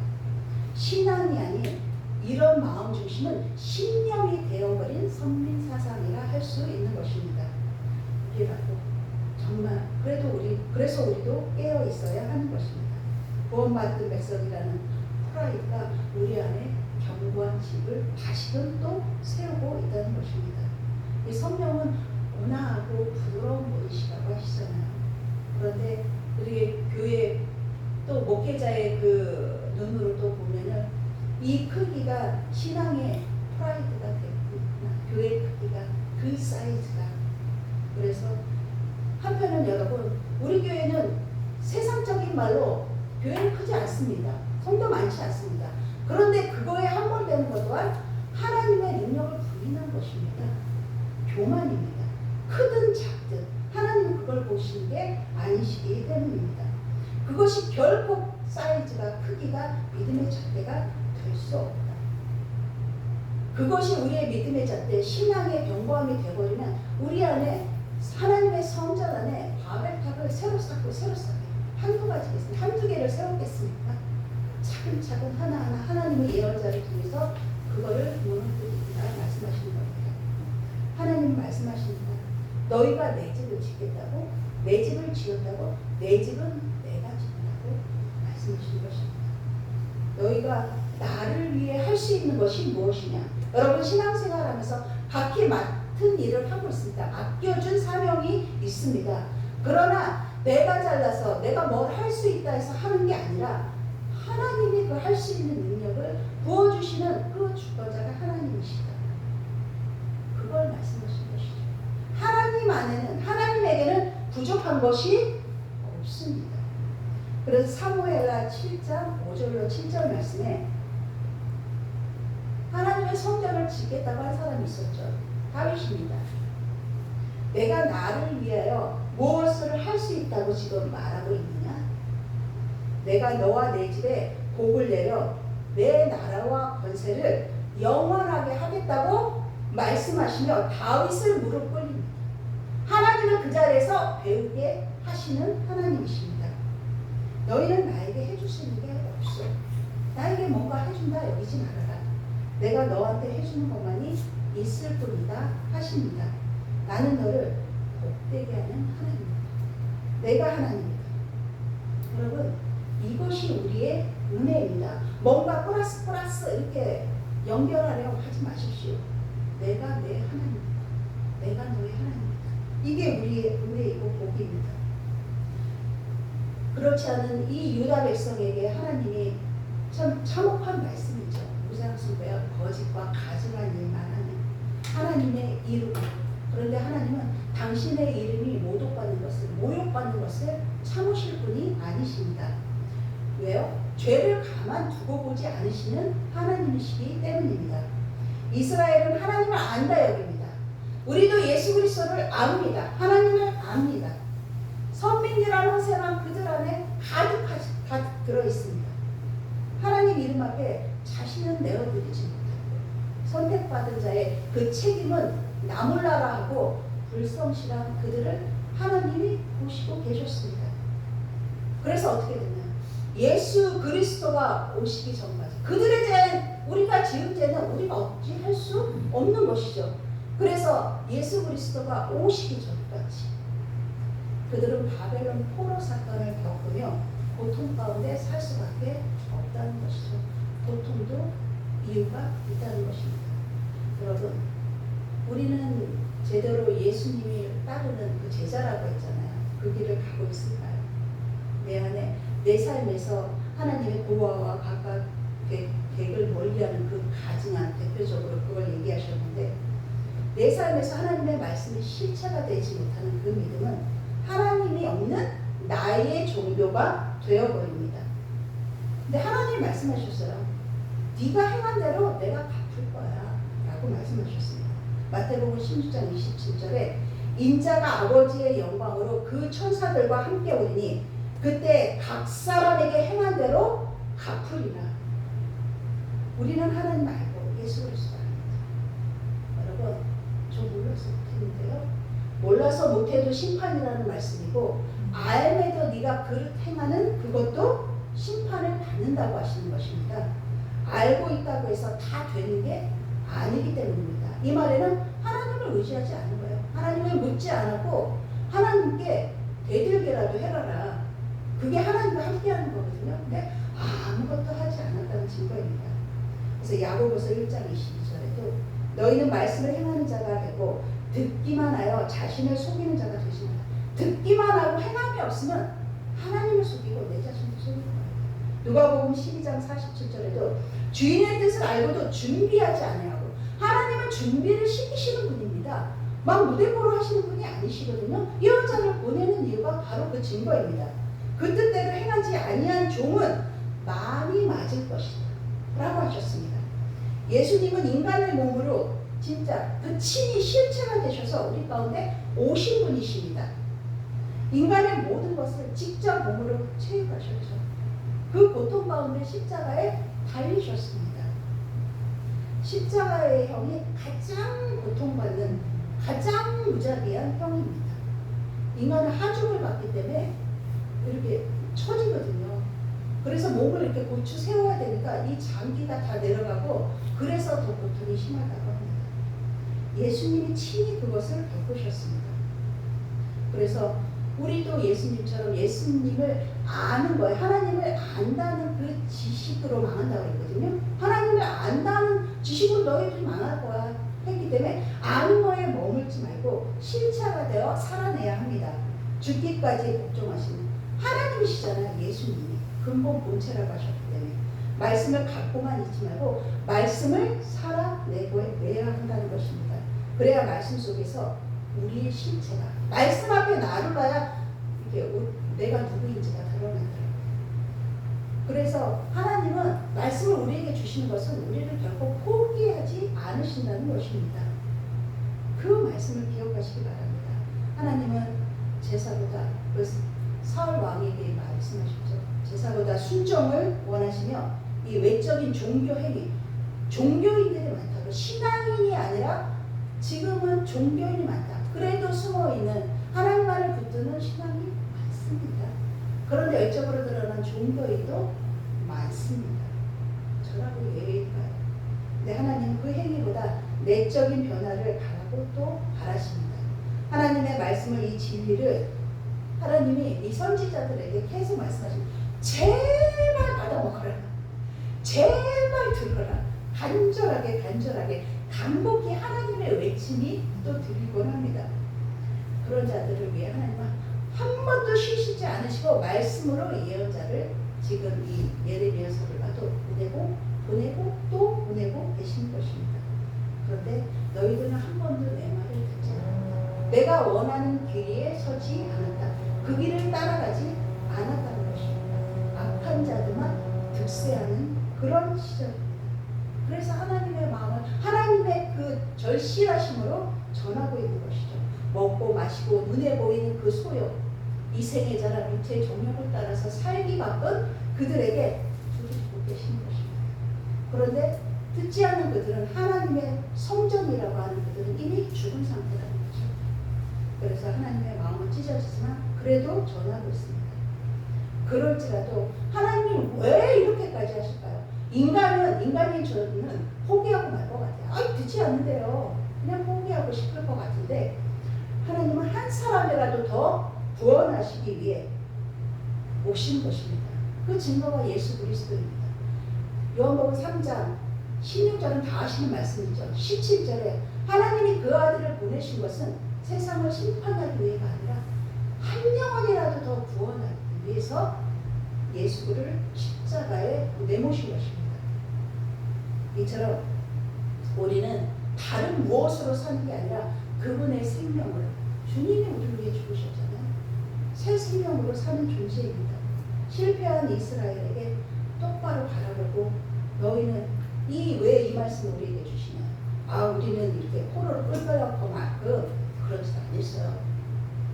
신앙이 아닌 이런 마음 중심은 신념이 되어버린 선민사상이라 할 수 있는 것입니다. 우리라도 정말 그래서 우리도 깨어 있어야 하는 것입니다. 구원받은 백성이라는 프라이드가 우리 안에 견고한 집을 다시금 또 세우고 있다는 것입니다. 이 성령은 온화하고 부드러운 분이시라고 하시잖아요. 그런데 우리 교회 또 목회자의 그 눈으로 또 보면은 이 크기가 신앙의 프라이드가 됐구나. 교회 크기가 그 사이즈가. 그래서 한편은 여러분, 우리 교회는 세상적인 말로 교회는 크지 않습니다. 성도 많지 않습니다. 그런데 그거에 함몰되는 것 또한 하나님의 능력을 부인한 것입니다. 교만입니다. 크든 작든 하나님은 그걸 보시는 게 아니시기 때문입니다. 그것이 결코 사이즈가 크기가 믿음의 잣대가 될 수 없다. 그것이 우리의 믿음의 잣대, 신앙의 견고함이 되어버리면 우리 안에 하나님의 성전 안에 바벨탑을 새로 쌓고 한두 가지겠습니까? 한두 개를 세웠겠습니까? 차근차근 하나하나 하나님의 예언자를 통해서 그거를 무너뜨리리라 말씀하시는 겁니다. 하나님 말씀하십니다. 너희가 내 집을 짓겠다고? 내 집을 지었다고? 내 집은 내가 짓는다고 말씀하시는 것입니다. 너희가 나를 위해 할 수 있는 것이 무엇이냐? 여러분 신앙생활하면서 각기 맡은 일을 하고 있습니다. 맡겨준 사명이 있습니다. 그러나 내가 잘나서 내가 뭘 할 수 있다 해서 하는 게 아니라 하나님이 그 할 수 있는 능력을 부어주시는 그 주권자가 하나님이시다. 그걸 말씀하신 것이죠. 하나님 안에는, 하나님에게는 부족한 것이 없습니다. 그래서 사무엘하 7장 5절로 7절 말씀에 하나님의 성전을 짓겠다고 한 사람이 있었죠. 다윗입니다. 내가 나를 위하여 무엇을 할 수 있다고 지금 말하고 있느냐? 내가 너와 내 집에 복을 내려 내 나라와 권세를 영원하게 하겠다고 말씀하시며 다윗을 무릎 꿇립니다. 하나님은 그 자리에서 배우게 하시는 하나님이십니다. 너희는 나에게 해줄 수 있는 게 없어. 나에게 뭔가 해준다 여기지 말아라. 내가 너한테 해주는 것만이 있을 뿐이다 하십니다. 나는 너를 복되게 하는 하나님이다. 내가 하나님이다. 여러분, 이것이 우리의 은혜입니다. 뭔가 플러스 이렇게 연결하려고 하지 마십시오. 내가 내 하나님이다. 내가 너의 하나님이다. 이게 우리의 은혜이고 복입니다. 그렇지 않은 이 유다 백성에게 하나님이 참 참혹한 말씀이죠. 무장수배와 거짓과 가증한 일만 하는 하나님의 이름. 그런데 하나님은 당신의 이름이 모욕받는 것을 참으실 분이 아니십니다. 왜요? 죄를 가만두고 보지 않으시는 하나님이시기 때문입니다. 이스라엘은 하나님을 안다 여깁니다. 우리도 예수 그리스도를 압니다. 하나님을 압니다. 선민이라는 세상 그들 안에 가득 들어있습니다. 하나님 이름 앞에 자신은 내어드리지 못하고 선택받은 자의 그 책임은 나몰라라 하고 불성실한 그들을 하나님이 보시고 계셨습니다. 그래서 어떻게 됐나요? 예수 그리스도가 오시기 전까지 그들에 대한 우리가 지은 죄는 우리가 어찌할 수 없는 것이죠. 그래서 예수 그리스도가 오시기 전까지 그들은 바벨론 포로 사건을 겪으며 고통 가운데 살 수밖에 없다는 것이죠. 고통도 이유가 있다는 것입니다. 여러분, 우리는 제대로 예수님이 따르는 그 제자라고 했잖아요. 그 길을 가고 있을까요? 내 안에 내 삶에서 하나님의 고아와 각각 객을 멀리하는 그 가증한 대표적으로 그걸 얘기하셨는데 내 삶에서 하나님의 말씀이 실체가 되지 못하는 그 믿음은 하나님이 없는 나의 종교가 되어버립니다. 근데 하나님이 말씀하셨어요. 네가 행한 대로 내가 갚을 거야 라고 말씀하셨습니다. 마태복음 16장 27절에 인자가 아버지의 영광으로 그 천사들과 함께 오리니 그때 각 사람에게 행한 대로 갚으리라. 우리는 하나님 알고 예수 그리스도 압니다. 여러분, 저 몰라서 못했는데요. 몰라서 못해도 심판이라는 말씀이고 알매도 네가 그릇 행하는 그것도 심판을 받는다고 하시는 것입니다. 알고 있다고 해서 다 되는 게 아니기 때문입니다. 이 말에는 하나님을 의지하지 않은 거예요. 하나님을 묻지 않았고 하나님께 대들게라도 해라라. 그게 하나님과 함께하는 거거든요. 근데 아무것도 하지 않았다는 증거입니다. 그래서 야고보서 1장 22절에도 너희는 말씀을 행하는 자가 되고 듣기만 하여 자신을 속이는 자가 되지 마라. 듣기만 하고 행함이 없으면 하나님을 속이고 내 자신을 속이는 거예요. 누가복음 12장 47절에도 주인의 뜻을 알고도 준비하지 아니하고 하나님은 준비를 시키시는 분입니다. 막 무대포로 하시는 분이 아니시거든요. 예언자를 보내는 이유가 바로 그 증거입니다. 그 뜻대로 행하지 아니한 종은 많이 맞을 것이다 라고 하셨습니다. 예수님은 인간의 몸으로 진짜 그 친히 실체가 되셔서 우리 가운데 오신 분이십니다. 인간의 모든 것을 직접 몸으로 체육하셨죠. 그 고통 가운데 십자가에 달리셨습니다. 십자가의 형이 가장 고통받는 가장 무자비한 형입니다. 인간은 하중을 받기 때문에 이렇게 처지거든요. 그래서 몸을 이렇게 고추 세워야 되니까 이 장기가 다 내려가고 그래서 더 고통이 심하다고 합니다. 예수님이 친히 그것을 겪으셨습니다. 그래서 우리도 예수님처럼 예수님을 아는 거예요. 하나님을 안다는 그 지식으로 망한다고 했거든요. 하나님을 안다는 지식으로 너희들이 망할 거야 했기 때문에 아는 거에 머물지 말고 실체가 되어 살아내야 합니다. 죽기까지 복종하시는 하나님이시잖아요. 예수님이 근본 본체라고 하셨기 때문에 말씀을 갖고만 있지 말고 말씀을 살아내야 한다는 것입니다. 그래야 말씀 속에서 우리의 실체가 말씀 앞에 나아가야 이게 내가 누구인지가 드러난다. 그래서 하나님은 말씀을 우리에게 주시는 것은 우리를 결코 포기하지 않으신다는 것입니다. 그 말씀을 기억하시기 바랍니다. 하나님은 제사보다 사울 왕에게 말씀하셨죠. 제사보다 순종을 원하시며 이 외적인 종교 행위, 종교인들이 많다고 신앙인이 아니라 지금은 종교인이 많다. 그래도 숨어있는 하나님만을 붙드는 신앙이 많습니다. 그런데 외적으로 드러난 종교인도 많습니다. 저라고 예외일까요? 근데 하나님은 그 행위보다 내적인 변화를 바라고 또 바라십니다. 하나님의 말씀을 이 진리를 하나님이 이 선지자들에게 계속 말씀하십니다. 제발 받아먹어라. 제발 들어라. 간절하게 간곡히 하나님의 외침이 또 들리곤 합니다. 그런 자들을 위해 하나님은 한 번도 쉬시지 않으시고 말씀으로 예언자를 지금 이 예레미야서를 봐도 보내고 또 보내고 계신 것입니다. 그런데 너희들은 한 번도 내 말을 듣지 않았다. 내가 원하는 길에 서지 않았다. 그 길을 따라가지 않았다는 것입니다. 악한 자들만 득세하는 그런 시절입니다. 그래서 하나님의 마음을 하나님의 그 절실하심으로 전하고 있는 것이죠. 먹고 마시고 눈에 보이는 그 소욕, 이 생의 자라 육체의 정욕을 따라서 살기 바쁜 그들에게 주고 계신 것입니다. 그런데 듣지 않는 그들은 하나님의 성전이라고 하는 그들은 이미 죽은 상태라는 거죠. 그래서 하나님의 마음은 찢어지지만 그래도 전하고 있습니다. 그럴지라도 하나님이 왜 이렇게까지 하실까요? 인간이 저는 포기하고 말 것 같아요. 듣지 않는데요. 그냥 포기하고 싶을 것 같은데 하나님은 한 사람이라도 더 구원하시기 위해 오신 것입니다. 그 증거가 예수 그리스도입니다. 요한복음 3장 16절은 다 아시는 말씀이죠. 17절에 하나님이 그 아들을 보내신 것은 세상을 심판하기 위해가 아니라 한 영혼이라도 더 구원하기 위해서 예수를 십자가에 내모신 것입니다. 이처럼 우리는 다른 무엇으로 사는 게 아니라 그분의 생명을 주님이 우리를 위해 죽으셨잖아요. 새 생명으로 사는 존재입니다. 실패한 이스라엘에게 똑바로 바라보고 너희는 왜 이 말씀을 우리에게 주시냐. 우리는 이렇게 코를 끌끌려고 그러지 않았어요.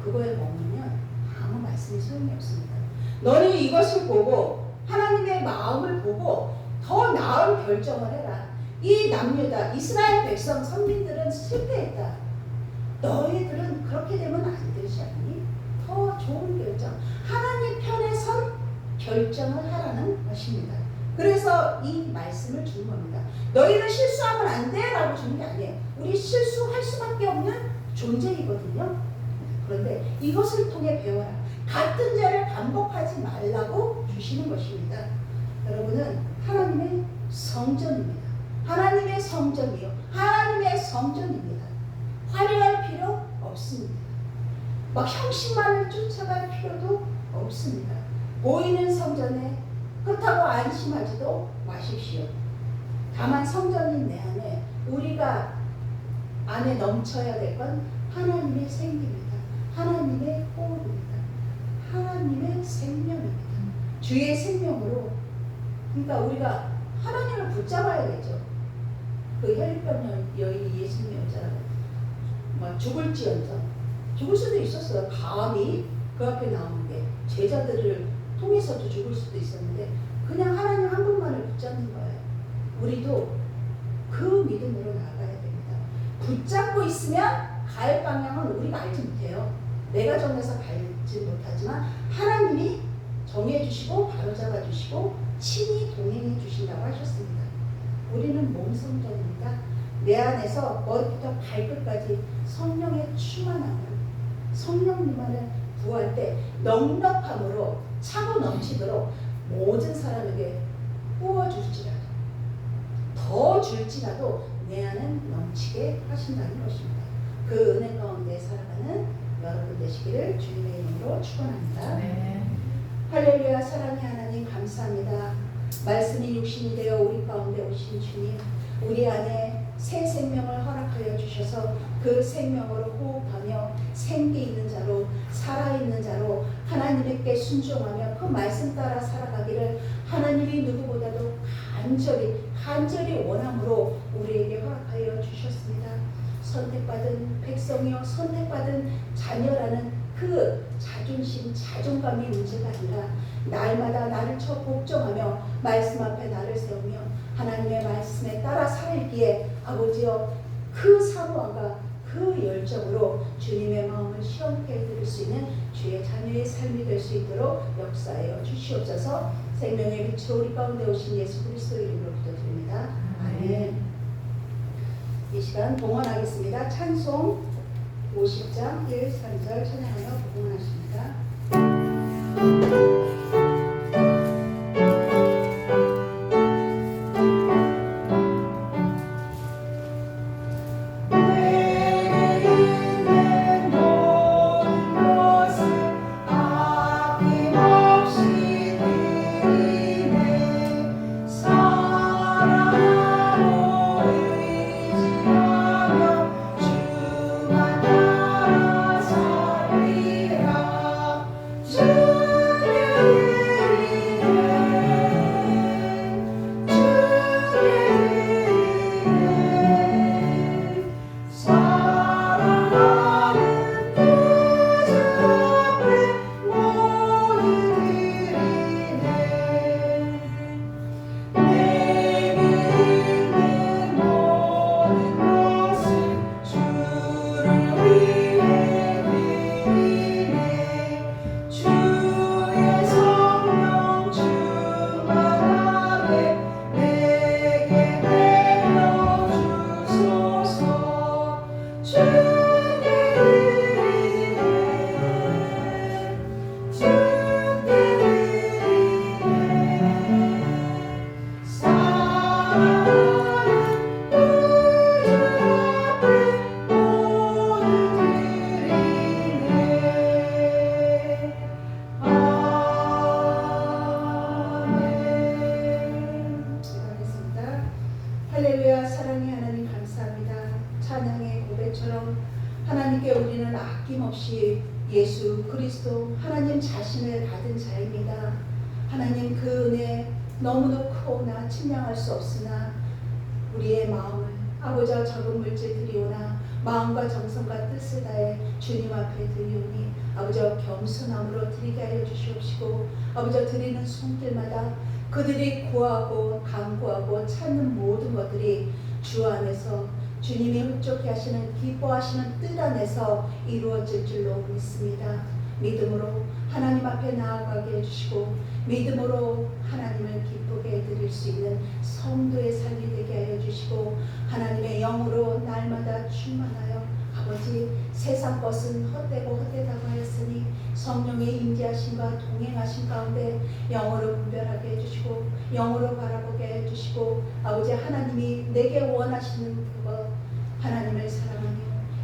그거에 머무면 아무 말씀이 소용이 없습니다. 너는 이것을 보고 하나님의 마음을 보고 더 나은 결정을 해라. 이 남유다 이스라엘 백성 선민들은 실패했다. 너희들은 그렇게 되면 안 되지 않니? 더 좋은 결정, 하나님 편에 선 결정을 하라는 것입니다. 그래서 이 말씀을 주는 겁니다. 너희는 실수하면 안 돼 라고 주는 게 아니에요. 우리 실수할 수밖에 없는 존재이거든요. 그런데 이것을 통해 배워라. 같은 죄를 반복하지 말라고 주시는 것입니다. 여러분은 하나님의 성전입니다. 하나님의 성전이요. 하나님의 성전입니다. 화려할 필요 없습니다. 막 형식만을 쫓아갈 필요도 없습니다. 보이는 성전에 그렇다고 안심하지도 마십시오. 다만 성전인 내 안에 우리가 안에 넘쳐야 될 건 하나님의 생기입니다. 하나님의 호흡입니다. 하나님의 생명입니다. 주의 생명으로 그러니까 우리가 하나님을 붙잡아야겠죠. 그 혈병 여인이 예수님의 여자라고 죽을지언정 죽을 수도 있었어요. 감히 그 앞에 나오는 게 제자들을 통해서도 죽을 수도 있었는데 그냥 하나님 한 분만을 붙잡는 거예요. 우리도 그 믿음으로 나아가야 됩니다. 붙잡고 있으면 갈 방향은 우리가 알지 못해요. 내가 정해서 갈지 못하지만 하나님이 정해주시고 바로잡아주시고 친히 동행해 주신다고 하셨습니다. 우리는 몸성전입니다. 내 안에서 머리부터 발끝까지 성령의 충만함을 성령님 안에 구할 때 넉넉함으로 차고 넘치도록 모든 사람에게 부어줄지라도 더 줄지라도 내 안은 넘치게 하신다는 것입니다. 그 은혜 가운데 살아가는 여러분 되시기를 주님의 이름으로 축원합니다. 네. 할렐루야. 사랑의 하나님 감사합니다. 말씀이 육신이 되어 우리 가운데 오신 주님, 우리 안에 새 생명을 허락하여 주셔서 그 생명으로 호흡하며 생기 있는 자로 살아있는 자로 하나님께 순종하며 그 말씀 따라 살아가기를 하나님이 누구보다도 간절히 원함으로 우리에게 허락하여 주셨습니다. 선택받은 백성이요 선택받은 자녀라는 그 자존심, 자존감이 문제가 아니라 날마다 나를 복종하며 말씀 앞에 나를 세우며 하나님의 말씀에 따라 살기에 아버지여 그 사모함과 그 열정으로 주님의 마음을 시원케 해드릴 수 있는 주의 자녀의 삶이 될 수 있도록 역사하여 주시옵소서. 생명의 빛으로 우리 가운데 오신 예수 그리스도 이름으로 기도드립니다. 아멘. 이 시간 봉헌하겠습니다. 찬송 50장 1, 3절 찬양하며 봉헌하십니다. 할렐루야. 사랑의 하나님 감사합니다. 찬양의 고백처럼 하나님께 우리는 아낌없이 예수 그리스도 하나님 자신을 받은 자입니다. 하나님 그 은혜 너무도 크오나 측량할 수 없으나 우리의 마음을 아버지와 적은 물질 드리오나 마음과 정성과 뜻을 다해 주님 앞에 드리오니 아버지와 겸손함으로 드리게 하여 주시옵시고 아버지와 드리는 손길마다 그들이 구하고 간구하고 찾는 모든 것들이 주 안에서 주님이 흡족해 하시는 기뻐하시는 뜻 안에서 이루어질 줄로 믿습니다. 믿음으로 하나님 앞에 나아가게 해주시고 믿음으로 하나님을 기쁘게 해드릴 수 있는 성도의 삶이 되게 하여 주시고 하나님의 영으로 날마다 충만하여 아버지 세상 것은 헛되고 헛되다고 하였으니 성령의 임재하심과 동행하심 가운데 영으로 분별하게 해주시고 영으로 바라보게 해주시고 아버지 하나님이 내게 원하시는 그것 하나님을 사랑하며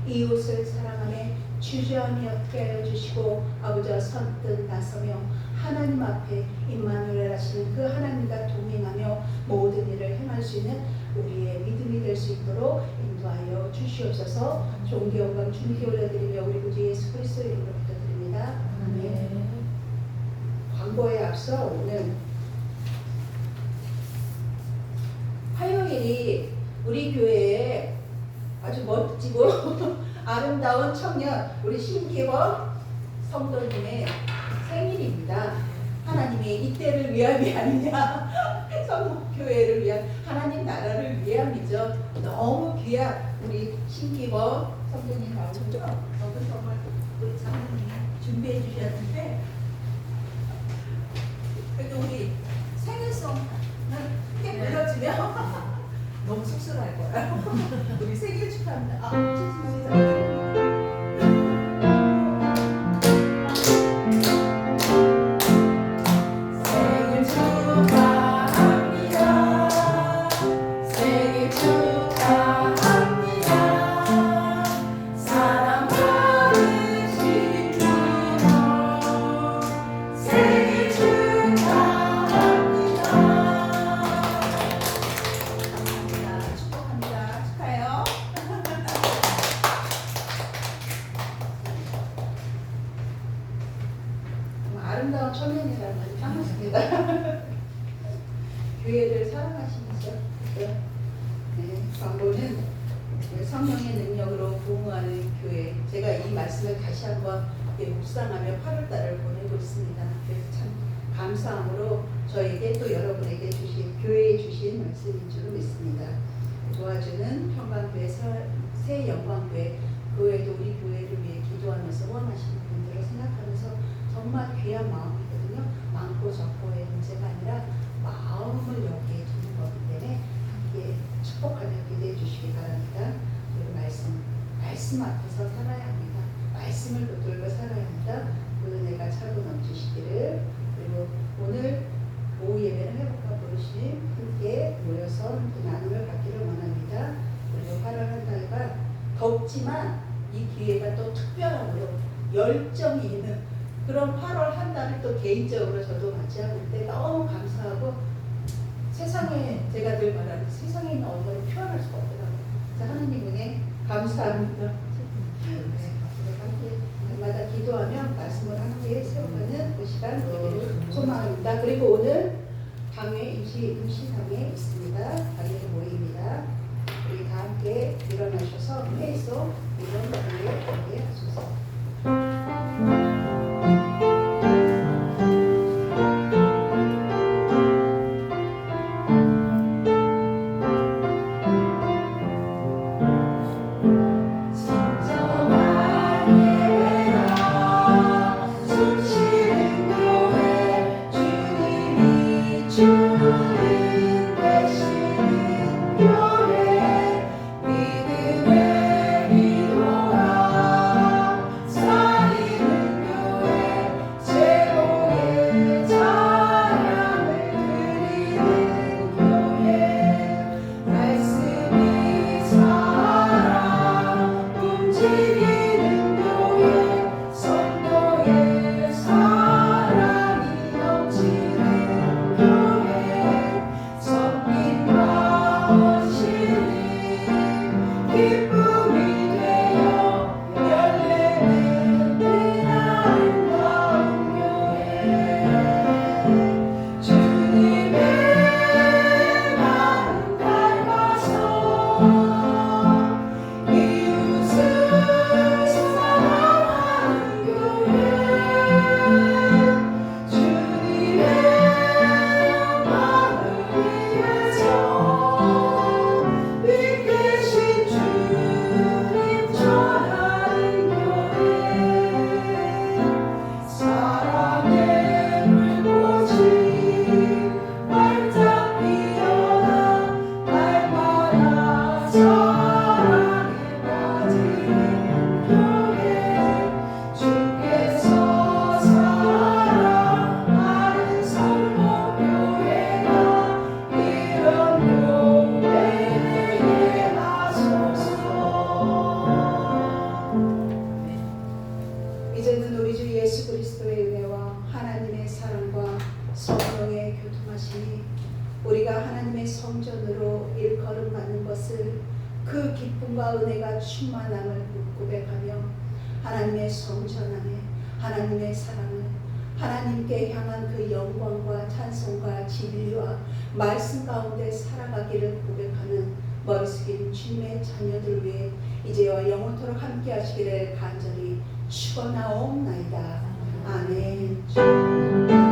이웃을 사랑하며 주저함이 없게 하여 주시고 아버지와 선뜻 나서며 하나님 앞에 임마누엘 하시는 그 하나님과 동행하며 모든 일을 행할 수 있는 우리의 믿음이 될 수 있도록 인도하여 주시옵소서. 존귀 영광 주님께 올려드리며 우리 구주 예수 그리스도 이름으로 기도드립니다. 아멘. 광고에 앞서 오늘 화요일이 우리 교회에 아주 멋지고 아름다운 청년 우리 신기원 성도님의 생일입니다. 하나님이 이때를 위함이 아니냐 성목교회를 위한 하나님 나라를 위함이죠. 너무 귀한 우리 신기원 성도님 나오셨죠? 너무 정말 우리 장로님이 준비해 주셨는데 그래도 우리 생일송을 크게 불러주면 너무 쑥스러울 거야. 우리 생일 축하합니다. 죄송합니다. 사랑하는 소원하시죠? 네. 광고는 성령의 능력으로 부흥하는 교회. 제가 이 말씀을 다시 한번 묵상하며 8월달을 보내고 있습니다. 그래서 참 감사함으로 저에게 또 여러분에게 교회에 주신 말씀인 줄 믿습니다. 도와주는 평강교회 새 영광교회 교회도 우리 교회를 위해 기도하면서 원하시는 분들을 생각하면서 정말 귀한 마음이거든요. 많고 적고의 문제가 아니라 마음을 여기에 두는 거기 때문에 함께 축복하며 기도해 주시기 바랍니다. 그리고 말씀 앞에서 살아야 합니다. 말씀을 붙들고 살아야 합니다. 그 은혜가 차고 넘치시기를. 그리고 오늘 오후 예배를 회복과 부르심 함께 모여서 함께 나눔을 갖기를 원합니다. 그리고 8월 한 달간 덥지만 이 기회가 또 특별하고요. 열정이 있는 그런 8월 한 달을 또 개인적으로 저도 맞이하고 있는데 너무 감사하고 세상에 제가 늘 말하는 세상에 있는 언어로 표현할 수가 없더라고요. 하나님 은혜 감사합니다. 날마다 기도하며 말씀을 함께 세워가는 그 시간 되기를 소망합니다. 그리고 오늘 당회 임시당회 있습니다. 당회로 모입니다. 우리 다 함께 일어나셔서 회의소 이런 당회에 함께하소서. 이제는 우리 주 예수 그리스도의 은혜와 하나님의 사랑과 성령의 교통하심이 우리가 하나님의 성전으로 일걸음 받는 것을 그 기쁨과 은혜가 충만함을 고백하며 하나님의 성전 안에 하나님의 사랑을 하나님께 향한 그 영광과 찬송과 진리와 말씀 가운데 살아가기를 고백하는 머리 숙인 주님의 자녀들 위해 이제와 영원토록 함께 하시기를 간절히 축원하옵나이다. 아멘.